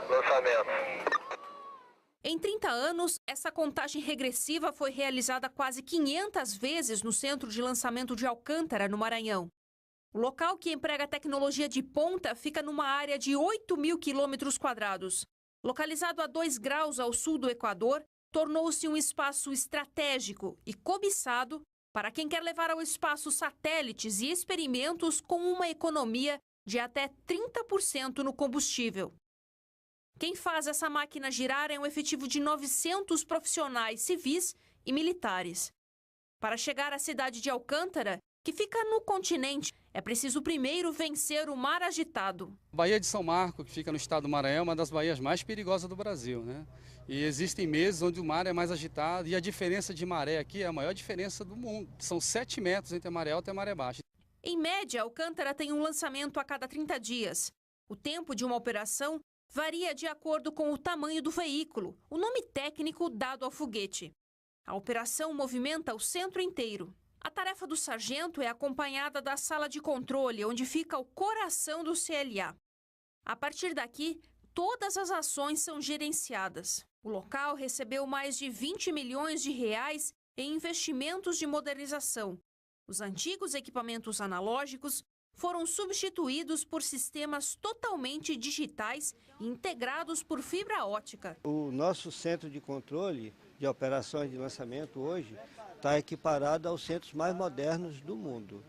Lançamento. Em 30 anos, essa contagem regressiva foi realizada quase 500 vezes no centro de lançamento de Alcântara, no Maranhão. O local, que emprega tecnologia de ponta, fica numa área de 8.000 quilômetros quadrados. Localizado a 2 graus ao sul do Equador, tornou-se um espaço estratégico e cobiçado para quem quer levar ao espaço satélites e experimentos com uma economia de até 30% no combustível. Quem faz essa máquina girar é um efetivo de 900 profissionais civis e militares. Para chegar à cidade de Alcântara, que fica no continente, é preciso primeiro vencer o mar agitado. A Baía de São Marcos, que fica no estado do Maranhão, é uma das baías mais perigosas do Brasil, né? E existem meses onde o mar é mais agitado e a diferença de maré aqui é a maior diferença do mundo. São 7 metros entre a maré alta e a maré baixa. Em média, Alcântara tem um lançamento a cada 30 dias. O tempo de uma operação varia de acordo com o tamanho do veículo, o nome técnico dado ao foguete. A operação movimenta o centro inteiro. A tarefa do sargento é acompanhada da sala de controle, onde fica o coração do CLA. A partir daqui, todas as ações são gerenciadas. O local recebeu mais de 20 milhões de reais em investimentos de modernização. Os antigos equipamentos analógicos foram substituídos por sistemas totalmente digitais e integrados por fibra ótica. O nosso centro de controle de operações de lançamento hoje está equiparado aos centros mais modernos do mundo.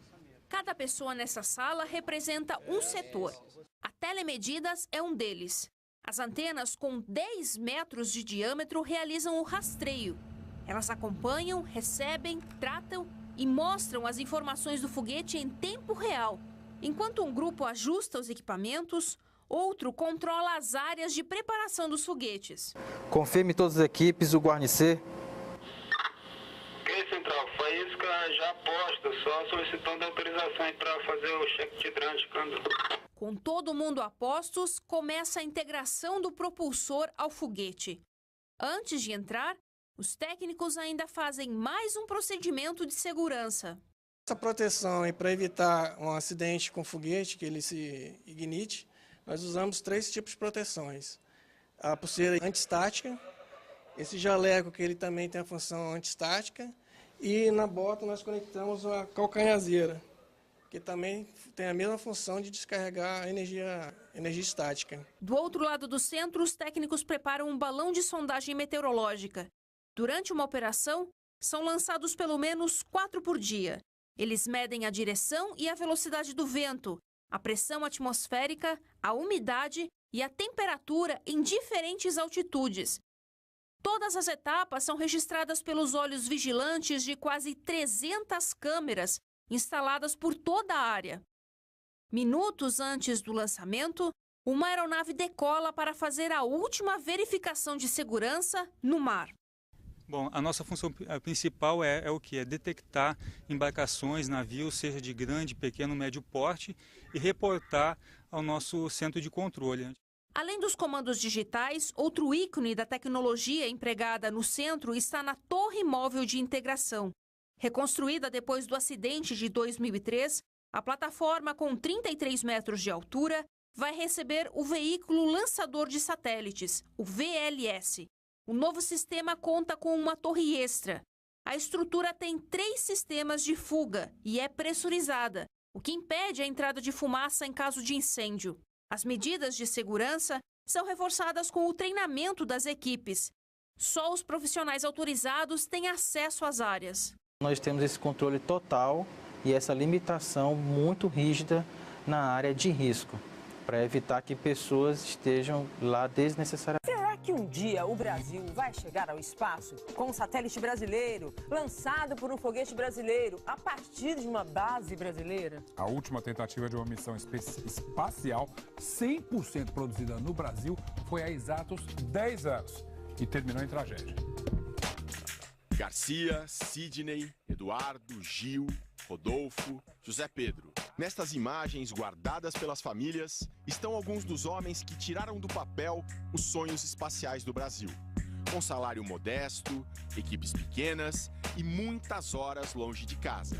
Cada pessoa nessa sala representa um setor. A telemedidas é um deles. As antenas com 10 metros de diâmetro realizam o rastreio. Elas acompanham, recebem, tratam e mostram as informações do foguete em tempo real. Enquanto um grupo ajusta os equipamentos, outro controla as áreas de preparação dos foguetes. Confirme todas as equipes, o guarnecer. Ok, Central, faísca já posta, só solicitando autorização para fazer o cheque de hidráulica. Com todo mundo a postos, começa a integração do propulsor ao foguete. Antes de entrar, os técnicos ainda fazem mais um procedimento de segurança. Essa proteção é para evitar um acidente com o foguete, que ele se ignite. Nós usamos 3 tipos de proteções. A pulseira antistática, esse jaleco que ele também tem a função antistática, e na bota nós conectamos a calcanhazeira, que também tem a mesma função de descarregar a energia estática. Do outro lado do centro, os técnicos preparam um balão de sondagem meteorológica. Durante uma operação, são lançados pelo menos 4 por dia. Eles medem a direção e a velocidade do vento, a pressão atmosférica, a umidade e a temperatura em diferentes altitudes. Todas as etapas são registradas pelos olhos vigilantes de quase 300 câmeras instaladas por toda a área. Minutos antes do lançamento, uma aeronave decola para fazer a última verificação de segurança no mar. Bom, a nossa função principal é o que? É detectar embarcações, navios, seja de grande, pequeno, médio porte, e reportar ao nosso centro de controle. Além dos comandos digitais, outro ícone da tecnologia empregada no centro está na Torre Móvel de Integração. Reconstruída depois do acidente de 2003, a plataforma com 33 metros de altura vai receber o veículo lançador de satélites, o VLS. O novo sistema conta com uma torre extra. A estrutura tem 3 sistemas de fuga e é pressurizada, o que impede a entrada de fumaça em caso de incêndio. As medidas de segurança são reforçadas com o treinamento das equipes. Só os profissionais autorizados têm acesso às áreas. Nós temos esse controle total e essa limitação muito rígida na área de risco, para evitar que pessoas estejam lá desnecessariamente. Será que um dia o Brasil vai chegar ao espaço com um satélite brasileiro, lançado por um foguete brasileiro, a partir de uma base brasileira? A última tentativa de uma missão espacial 100% produzida no Brasil foi há exatos 10 anos e terminou em tragédia. Garcia, Sidney, Eduardo, Gil, Rodolfo, José Pedro. Nestas imagens guardadas pelas famílias estão alguns dos homens que tiraram do papel os sonhos espaciais do Brasil. Com salário modesto, equipes pequenas e muitas horas longe de casa.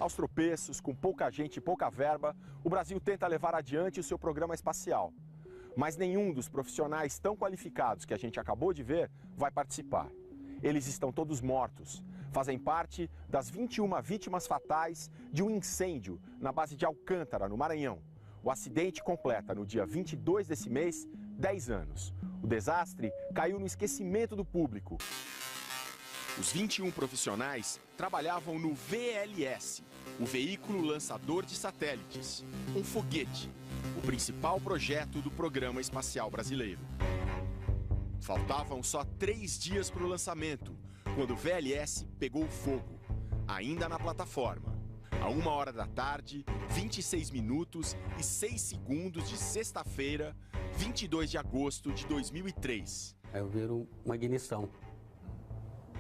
Aos tropeços, com pouca gente e pouca verba, o Brasil tenta levar adiante o seu programa espacial. Mas nenhum dos profissionais tão qualificados que a gente acabou de ver vai participar. Eles estão todos mortos. Fazem parte das 21 vítimas fatais de um incêndio na base de Alcântara, no Maranhão. O acidente completa, no dia 22 desse mês, 10 anos. O desastre caiu no esquecimento do público. Os 21 profissionais trabalhavam no VLS, o Veículo Lançador de Satélites, um foguete, o principal projeto do Programa Espacial Brasileiro. Faltavam só 3 dias para o lançamento, quando o VLS pegou fogo, ainda na plataforma. A 1h da tarde, 26 minutos e 6 segundos de sexta-feira, 22 de agosto de 2003. Aí eu vi uma ignição.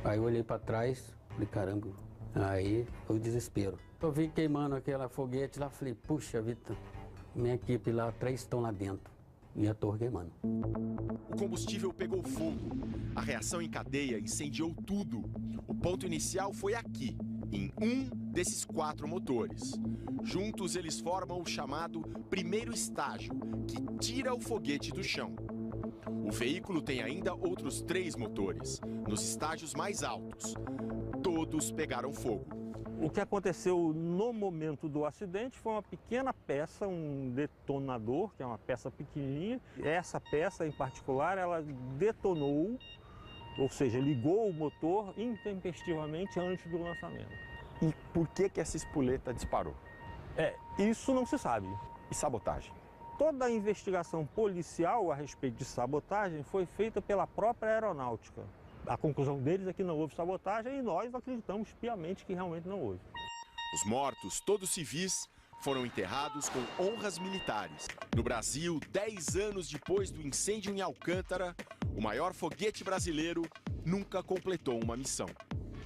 Aí eu olhei para trás, falei, caramba, aí foi o desespero. Eu vi queimando aquela foguete lá, falei, puxa vida, minha equipe lá, 3 estão lá dentro, e a torre queimando. O combustível pegou fogo, a reação em cadeia incendiou tudo. O ponto inicial foi aqui, em um desses 4 motores. Juntos eles formam o chamado primeiro estágio, que tira o foguete do chão. O veículo tem ainda outros 3 motores, nos estágios mais altos. Todos pegaram fogo. O que aconteceu no momento do acidente foi uma pequena peça, um detonador, que é uma peça pequenininha. Essa peça em particular, ela detonou, ou seja, ligou o motor intempestivamente antes do lançamento. E por que essa espoleta disparou? Isso não se sabe. E sabotagem? Toda a investigação policial a respeito de sabotagem foi feita pela própria aeronáutica. A conclusão deles é que não houve sabotagem e nós acreditamos piamente que realmente não houve. Os mortos, todos civis, foram enterrados com honras militares. No Brasil, 10 anos depois do incêndio em Alcântara, o maior foguete brasileiro nunca completou uma missão.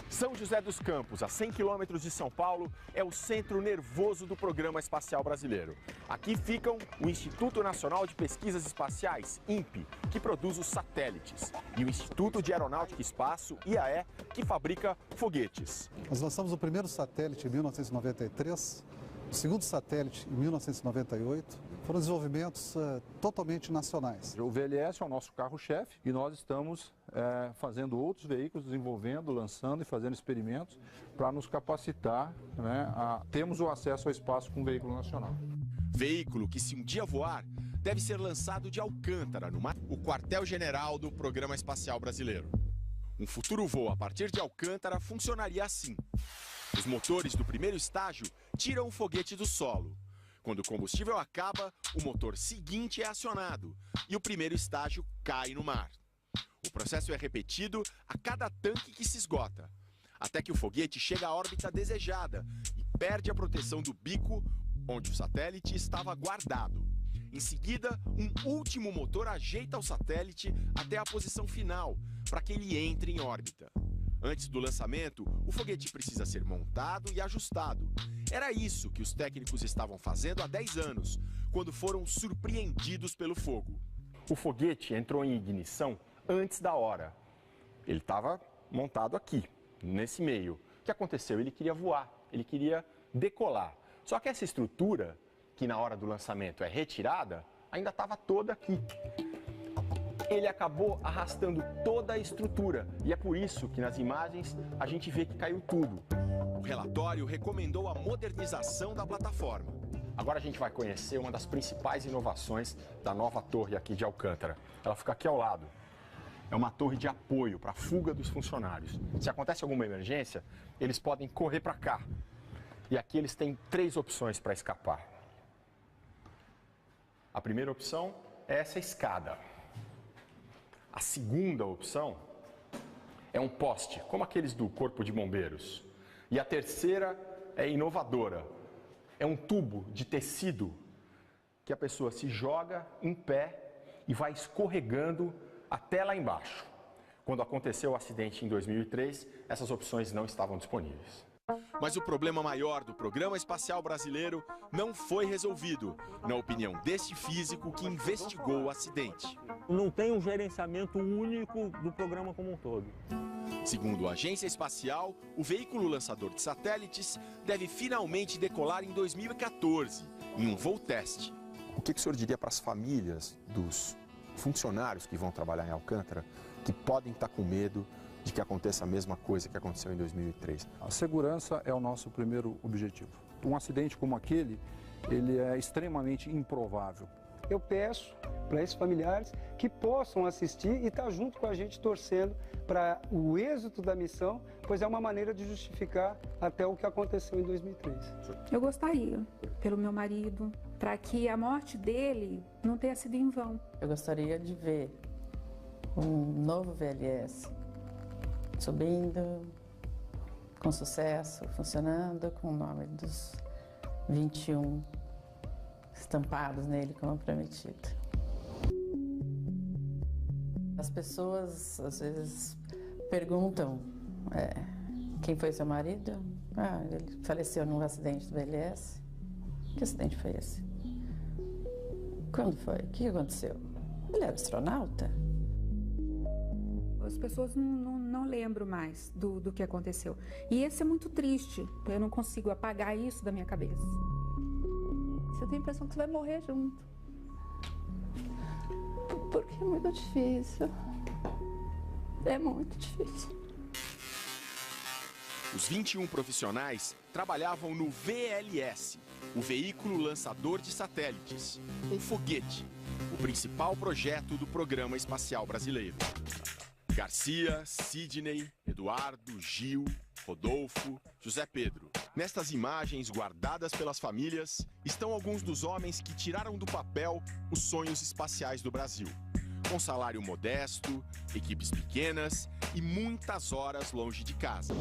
São José dos Campos, a 100 quilômetros de São Paulo, é o centro nervoso do Programa Espacial Brasileiro. Aqui ficam o Instituto Nacional de Pesquisas Espaciais, INPE, que produz os satélites, e o Instituto de Aeronáutica e Espaço, IAE, que fabrica foguetes. Nós lançamos o primeiro satélite em 1993, o segundo satélite em 1998. Foram desenvolvimentos totalmente nacionais. O VLS é o nosso carro-chefe e nós estamos fazendo outros veículos, desenvolvendo, lançando e fazendo experimentos para nos capacitar, termos o acesso ao espaço com um veículo nacional. Veículo que, se um dia voar, deve ser lançado de Alcântara, o quartel-general do Programa Espacial Brasileiro. Um futuro voo a partir de Alcântara funcionaria assim. Os motores do primeiro estágio tiram o foguete do solo. Quando o combustível acaba, o motor seguinte é acionado e o primeiro estágio cai no mar. O processo é repetido a cada tanque que se esgota, até que o foguete chega à órbita desejada e perde a proteção do bico onde o satélite estava guardado. Em seguida, um último motor ajeita o satélite até a posição final, para que ele entre em órbita. Antes do lançamento, o foguete precisa ser montado e ajustado. Era isso que os técnicos estavam fazendo há 10 anos, quando foram surpreendidos pelo fogo. O foguete entrou em ignição antes da hora. Ele estava montado aqui, nesse meio. O que aconteceu? Ele queria voar, ele queria decolar. Só que essa estrutura, que na hora do lançamento é retirada, ainda estava toda aqui. Ele acabou arrastando toda a estrutura e é por isso que nas imagens a gente vê que caiu tudo. O relatório recomendou a modernização da plataforma. Agora a gente vai conhecer uma das principais inovações da nova torre aqui de Alcântara. Ela fica aqui ao lado. É uma torre de apoio para a fuga dos funcionários. Se acontece alguma emergência, eles podem correr para cá. E aqui eles têm 3 opções para escapar. A primeira opção é essa escada. A segunda opção é um poste, como aqueles do Corpo de Bombeiros. E a terceira é inovadora. É um tubo de tecido que a pessoa se joga em pé e vai escorregando até lá embaixo. Quando aconteceu o acidente em 2003, essas opções não estavam disponíveis. Mas o problema maior do Programa Espacial Brasileiro não foi resolvido, na opinião deste físico que investigou o acidente. Não tem um gerenciamento único do programa como um todo. Segundo a agência espacial, o veículo lançador de satélites deve finalmente decolar em 2014, em um voo teste. O que o senhor diria para as famílias dos funcionários que vão trabalhar em Alcântara, que podem estar com medo de que aconteça a mesma coisa que aconteceu em 2003? A segurança é o nosso primeiro objetivo. Um acidente como aquele, ele é extremamente improvável. Eu peço para esses familiares que possam assistir e estar junto com a gente torcendo para o êxito da missão, pois é uma maneira de justificar até o que aconteceu em 2003. Eu gostaria, pelo meu marido, para que a morte dele não tenha sido em vão. Eu gostaria de ver um novo VLS subindo, com sucesso, funcionando, com o nome dos 21 estampados nele como prometido. As pessoas às vezes perguntam quem foi seu marido? Ele faleceu num acidente do VLS. Que acidente foi esse? Quando foi? O que aconteceu? Ele era astronauta? As pessoas não lembram mais do que aconteceu. E esse é muito triste. Eu não consigo apagar isso da minha cabeça. Você tem a impressão que você vai morrer junto. Porque é muito difícil. É muito difícil. Os 21 profissionais trabalhavam no VLS, o veículo lançador de satélites, um foguete, o principal projeto do Programa Espacial Brasileiro. Garcia, Sidney, Eduardo, Gil, Rodolfo, José Pedro. Nestas imagens guardadas pelas famílias estão alguns dos homens que tiraram do papel os sonhos espaciais do Brasil. Com salário modesto, equipes pequenas e muitas horas longe de casa.